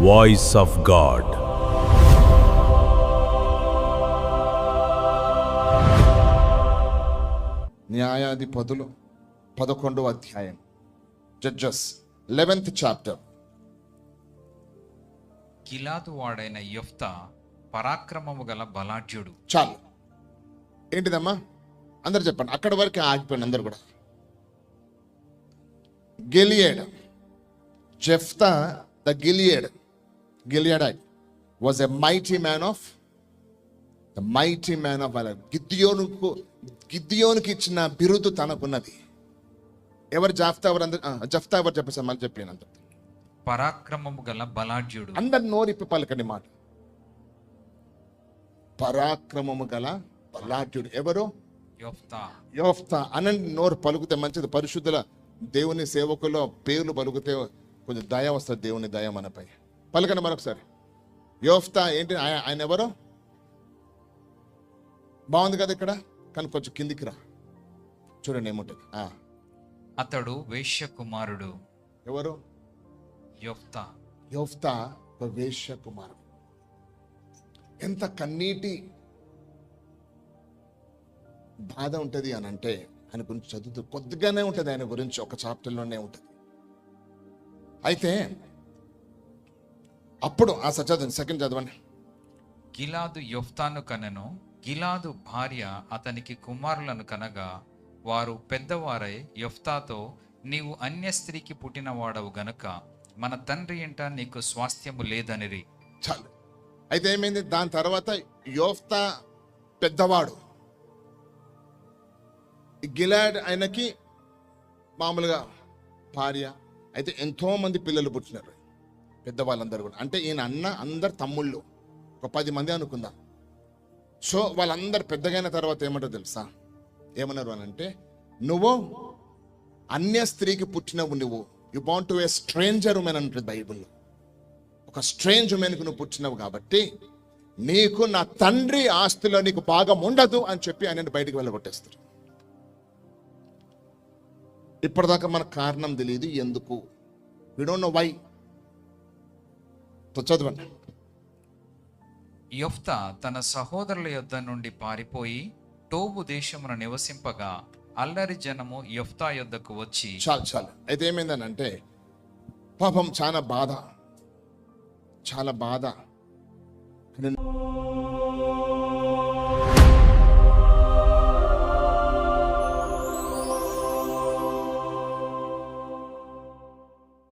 Voice of God. న్యాయాధిపతులు 11వ అధ్యాయం, judges 11th chapter. గిలాదు వాడైన యెఫ్తా పరాక్రమము గల బలాఢ్యుడు. చాలు. ఏంటిదమ్మా? అందరు చెప్పండి. అక్కడి వరకు ఆగిపోయింది అందరు కూడా. Gilead, Jephthah the Gileadite was a mighty man of గిద్యోనుకి ఇచ్చిన బిరుదు తనకున్నది. ఎవరు జెఫ్తా? జెఫ్తా ఎవరు చెప్పేసారు? మళ్ళీ చెప్పాను. అంత పరాక్రమము గల బలాఢ్యుడు. అందరు నోరిప్పి పలకండి మాట. పరాక్రమము గల బలాఢ్యుడు ఎవరు? యెఫ్తా అనండి. నోరు పలుకుతే మంచిది. పరిశుద్ధుల దేవుని సేవకుల్లో పేర్లు పలుకుతే కొంచెం దయ వస్తుంది. దేవుని దయ మనపై. పలకండి మరొకసారి. యెఫ్తా ఏంటి? ఆయన ఎవరు? బాగుంది కదా ఇక్కడ, కానీ కొంచెం కిందికి రా. చూడండి ఏముంటుంది. అతడు వేశ్య కుమారుడు. ఎవరు? యెఫ్తా ఒక వేశ్య కుమారుడు. ఎంత కన్నీటి బాధ ఉంటుంది అని అంటే ఆయన గురించి చదువుతూ కొద్దిగానే ఉంటుంది. ఆయన గురించి ఒక చాప్టర్లోనే ఉంటుంది. అయితే అప్పుడు సెకండ్ చదవండి. గిలాదు యెఫ్తాను కనెను. గిలాదు భార్య అతనికి కుమారులను కనగా వారు పెద్దవారై యెఫ్తాతో, నీవు అన్య స్త్రీకి పుట్టిన వాడవు గనుక మన తండ్రి ఇంట నీకు స్వాస్థ్యము లేదనిరి. చాలు. అయితే ఏమైంది? దాని తర్వాత యెఫ్తా పెద్దవాడు. గిలాడ్ ఆయనకి మామూలుగా భార్య. అయితే ఎంతో మంది పిల్లలు పుట్టినారు, పెద్దవాళ్ళందరూ కూడా. అంటే ఈయన అన్న అందరు తమ్ముళ్ళు, ఒక 10 మంది అనుకుందాం. సో వాళ్ళందరూ పెద్దగైన తర్వాత ఏమంటారు తెలుసా? ఏమన్నారు అని అంటే, నువ్వు అన్య స్త్రీకి పుట్టినవు, నువ్వు యు బాంట్ టు ఏ స్ట్రేంజర్ ఉమెన్ అంటుంది బైబిల్లో. ఒక స్ట్రేంజ్ ఉమెన్కు నువ్వు పుట్టినవు కాబట్టి నీకు నా తండ్రి ఆస్తిలో నీకు భాగం ఉండదు అని చెప్పి ఆయన బయటికి వెళ్ళగొట్టేస్తారు. ఇప్పటిదాకా మనకు కారణం తెలియదు, ఎందుకు. We don't know why. చదవండి. యెఫ్తా తన సహోదరుల యొద్ద నుండి పారిపోయి టోబు దేశమున నివసింపగా అల్లరి జనము యెఫ్తా యొద్దకు వచ్చి. చాలు. అయితే ఏమైందనంటే పాపం చాలా బాధ.